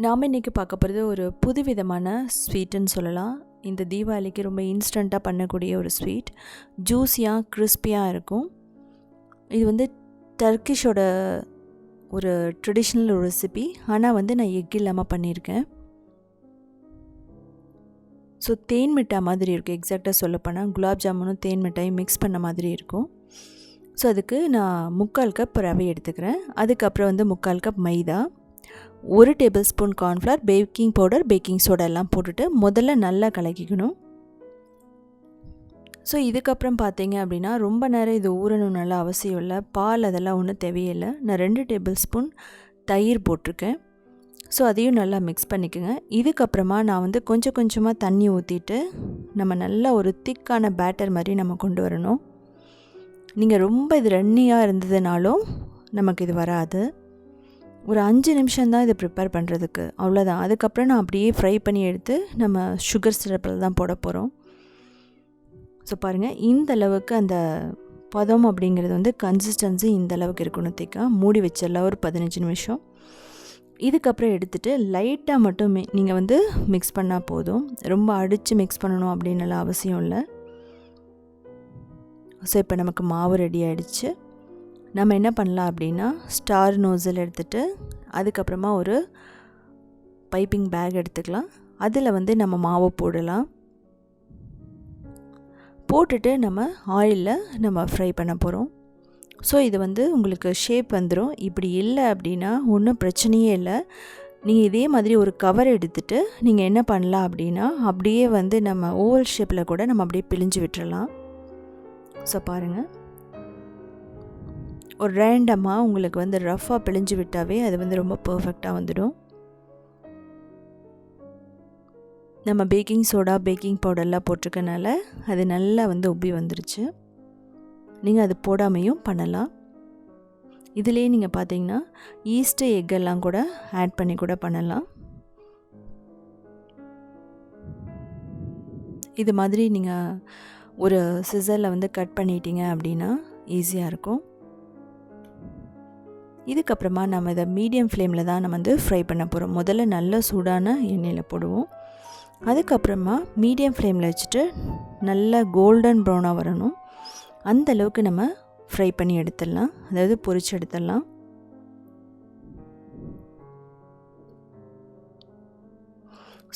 நாம் இன்றைக்கி பார்க்க போகிறது ஒரு புதுவிதமான ஸ்வீட்டுன்னு சொல்லலாம். இந்த தீபாவளிக்கு ரொம்ப இன்ஸ்டண்ட்டாக பண்ணக்கூடிய ஒரு ஸ்வீட். ஜூஸியாக கிறிஸ்பியாக இருக்கும். இது வந்து டர்க்கிஷோட ஒரு ட்ரெடிஷ்னல் ஒரு ரெசிபி. ஆனால் நான் எக் இல்லாமல் பண்ணியிருக்கேன். ஸோ தேன் மிட்டாய் மாதிரி இருக்கும். எக்ஸாக்டாக சொல்லப்போனால் குலாப் ஜாமுனும் தேன் மிட்டாயும் மிக்ஸ் பண்ண மாதிரி இருக்கும். ஸோ அதுக்கு நான் 3/4 கப் ரவை எடுத்துக்கிறேன். அதுக்கப்புறம் 3/4 கப் மைதா, 1 table spoon cornflour, baking powder, baking soda எல்லாம் போட்டுட்டு முதல்ல நல்லா கலக்கிக்கணும். ஸோ இதுக்கப்புறம் பார்த்தீங்க அப்படின்னா ரொம்ப நேரம் இது ஊறணும் நல்லா அவசியம் இல்லை. பால் அதெல்லாம் ஒன்றும் தேவையில்லை. நான் 2 டேபிள் ஸ்பூன் தயிர் போட்டிருக்கேன். ஸோ அதையும் நல்லா மிக்ஸ் பண்ணிக்கோங்க. இதுக்கப்புறமா நான் கொஞ்சம் கொஞ்சமாக தண்ணி ஊற்றிட்டு நம்ம நல்லா ஒரு திக்கான பேட்டர் மாதிரி நம்ம கொண்டு வரணும். நீங்கள் ரொம்ப இது ரன்னியாக இருந்ததுனாலும் நமக்கு இது வராது. ஒரு 5 நிமிஷம் தான் இதை ப்ரிப்பேர் பண்ணுறதுக்கு, அவ்வளோதான். அதுக்கப்புறம் நான் அப்படியே ஃப்ரை பண்ணி எடுத்து நம்ம சுகர் சிரப்பில் தான் போட போகிறோம். ஸோ பாருங்கள், இந்த அளவுக்கு அந்த பதம் அப்படிங்கிறது கன்சிஸ்டன்சி இந்த அளவுக்கு இருக்கணும். திக்கா மூடி வச்சிடலாம் ஒரு 15 நிமிஷம். இதுக்கப்புறம் எடுத்துகிட்டு லைட்டாக மட்டும் நீங்கள் மிக்ஸ் பண்ணால் போதும். ரொம்ப அடித்து மிக்ஸ் பண்ணணும் அப்படின்னுலாம் அவசியம் இல்லை. ஸோ இப்போ நமக்கு மாவு ரெடி ஆகிடுச்சு. நம்ம என்ன பண்ணலாம் அப்படின்னா ஸ்டார் நோசல் எடுத்துகிட்டு அதுக்கப்புறமா ஒரு பைப்பிங் பேக் எடுத்துக்கலாம். அதில் நம்ம மாவை போடலாம். போட்டுட்டு நம்ம ஆயிலில் நம்ம ஃப்ரை பண்ண போகிறோம். ஸோ இது உங்களுக்கு ஷேப் வந்துடும். இப்படி இல்லை அப்படின்னா ஒன்றும் பிரச்சனையே இல்லை. நீங்கள் இதே மாதிரி ஒரு கவர் எடுத்துகிட்டு நீங்கள் என்ன பண்ணலாம் அப்படின்னா அப்படியே நம்ம ஓவல் ஷேப்பில் கூட நம்ம அப்படியே பிழிஞ்சு விட்டுறலாம். ஸோ பாருங்கள், ஒரு ரேண்டமாக உங்களுக்கு ரஃப்பாக பிழிஞ்சு விட்டாவே அது ரொம்ப பர்ஃபெக்டாக வந்துடும். நம்ம பேக்கிங் சோடா, பேக்கிங் பவுடர்லாம் போட்டிருக்கனால அது நல்லா உப்பி வந்துருச்சு. நீங்கள் அது போடாமையும் பண்ணலாம். இதிலே நீங்கள் பார்த்தீங்கன்னா ஈஸ்ட்டு எக்கெல்லாம் கூட ஆட் பண்ணி கூட பண்ணலாம். இது மாதிரி நீங்கள் ஒரு சிசரில் கட் பண்ணிட்டீங்க அப்படின்னா ஈஸியாக இருக்கும். இதுக்கப்புறமா நம்ம இதை மீடியம் ஃப்ளேமில் தான் நம்ம ஃப்ரை பண்ண போகிறோம். முதல்ல நல்ல சூடான எண்ணெயில் போடுவோம். அதுக்கப்புறமா மீடியம் ஃப்ளேமில் வச்சுட்டு நல்லா கோல்டன் ப்ரௌனாக வரணும். அந்த அளவுக்கு நம்ம ஃப்ரை பண்ணி எடுத்துடலாம், அதாவது பொரிச்சு எடுத்துடலாம்.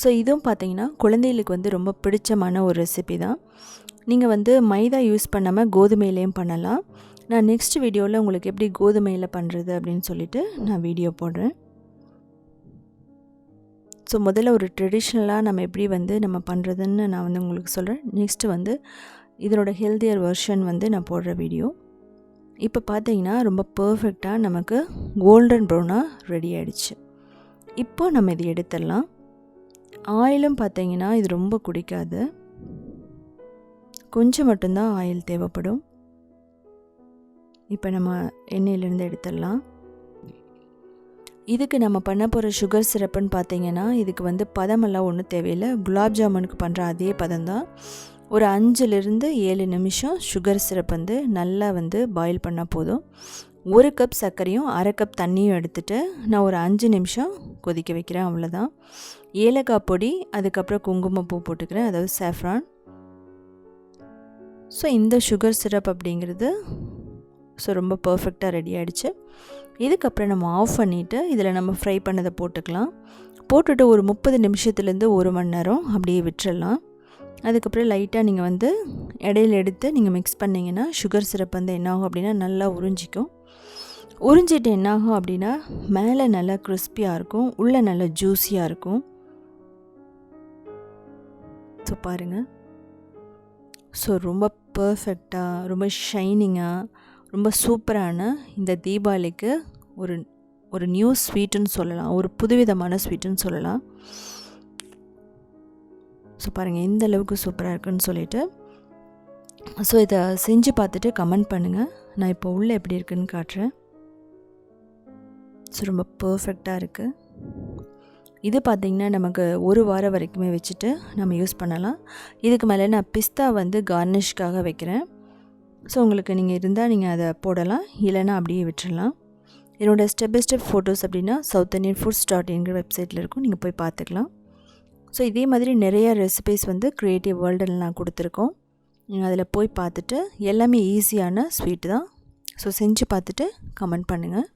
ஸோ இதுவும் பார்த்தீங்கன்னா குழந்தைகளுக்கு ரொம்ப பிடிச்சமான ஒரு ரெசிபி தான். நீங்கள் மைதா யூஸ் பண்ணாமல் கோதுமையிலையும் பண்ணலாம். நான் நெக்ஸ்ட் வீடியோவில் உங்களுக்கு எப்படி கோதுமையில் பண்ணுறது அப்படின்னு சொல்லிட்டு நான் வீடியோ போடுறேன். ஸோ முதல்ல ஒரு ட்ரெடிஷ்னலாக நம்ம எப்படி நம்ம பண்ணுறதுன்னு நான் உங்களுக்கு சொல்கிறேன். நெக்ஸ்ட்டு இதனோட ஹெல்த்தியர் வெர்ஷன் நான் போடுற வீடியோ. இப்போ பார்த்தீங்கன்னா ரொம்ப பர்ஃபெக்டாக நமக்கு கோல்டன் ப்ரௌனாக ரெடி ஆகிடுச்சு. இப்போ நம்ம இதை எடுத்துடலாம். ஆயிலும் பார்த்தீங்கன்னா இது ரொம்ப குடிக்காது, கொஞ்சம் மட்டும்தான் ஆயில் தேவைப்படும். இப்போ நம்ம எண்ணெயிலேருந்து எடுத்துடலாம். இதுக்கு நம்ம பண்ண போகிற சுகர் சிரப்புன்னு பார்த்தீங்கன்னா இதுக்கு பதமெல்லாம் ஒன்றும் தேவையில்லை. குலாப் ஜாமுனுக்கு பண்ணுற அதே பதம் தான். ஒரு 5-7 நிமிஷம் சுகர் சிரப் நல்லா பாயில் பண்ணால் போதும். 1 கப் சர்க்கரையும் 1/2 கப் தண்ணியும் எடுத்துகிட்டு நான் ஒரு 5 நிமிஷம் கொதிக்க வைக்கிறேன், அவ்வளோதான். ஏலக்காய் பொடி, அதுக்கப்புறம் குங்குமப்பூ போட்டுக்கிறேன், அதாவது சாஃப்ரான். ஸோ இந்த சுகர் சிரப் அப்படிங்கிறது ரொம்ப பர்ஃபெக்டாக ரெடி ஆகிடுச்சு. இதுக்கப்புறம் நம்ம ஆஃப் பண்ணிவிட்டு இதில் நம்ம ஃப்ரை பண்ணதை போட்டுக்கலாம். போட்டுட்டு ஒரு 30 நிமிஷத்துலேருந்து 1 மணி நேரம் அப்படியே விட்டுறலாம். அதுக்கப்புறம் லைட்டாக நீங்கள் இடையில எடுத்து நீங்கள் மிக்ஸ் பண்ணிங்கன்னா சுகர் சிரப் என்ன ஆகும் அப்படின்னா நல்லா உறிஞ்சிக்கும். உறிஞ்சிட்டு என்னாகும் அப்படின்னா மேலே நல்லா கிறிஸ்பியாக இருக்கும், உள்ளே நல்லா ஜூஸியாக இருக்கும். ஸோ பாருங்கள், ஸோ ரொம்ப பர்ஃபெக்டாக, ரொம்ப ஷைனிங்காக, ரொம்ப சூப்பரான இந்த தீபாவளிக்கு ஒரு நியூ ஸ்வீட்டுன்னு சொல்லலாம், ஒரு புதுவிதமான ஸ்வீட்டுன்னு சொல்லலாம். ஸோ பாருங்கள் எந்த அளவுக்கு சூப்பராக இருக்குன்னு சொல்லிட்டு. ஸோ இதை செஞ்சு பார்த்துட்டு கமெண்ட் பண்ணுங்கள். நான் இப்போ உள்ளே எப்படி இருக்குன்னு காட்டுறேன். ஸோ ரொம்ப பர்ஃபெக்டாக இருக்குது. இது பார்த்திங்கன்னா நமக்கு 1 வாரம் வரைக்குமே வச்சுட்டு நம்ம யூஸ் பண்ணலாம். இதுக்கு மேலே நான் பிஸ்தா கார்னிஷ்காக வைக்கிறேன். ஸோ உங்களுக்கு நீங்கள் இருந்தால் நீங்கள் அதை போடலாம், இல்லைன்னா அப்படியே விட்டுறலாம். என்னோடய ஸ்டெப் பை ஸ்டெப் ஃபோட்டோஸ் அப்படின்னா southindianfoods.inங்கிற வெப்சைட்டில் இருக்கும், நீங்கள் போய் பார்த்துக்கலாம். ஸோ இதே மாதிரி நிறைய ரெசிபீஸ் வந்து க்ரியேட்டிவ் வேர்ல்டில் நான் கொடுத்துருக்கோம். நீங்கள் அதில் போய் பார்த்துட்டு எல்லாமே ஈஸியான ஸ்வீட்டு தான். ஸோ செஞ்சு பார்த்துட்டு கமெண்ட் பண்ணுங்கள்.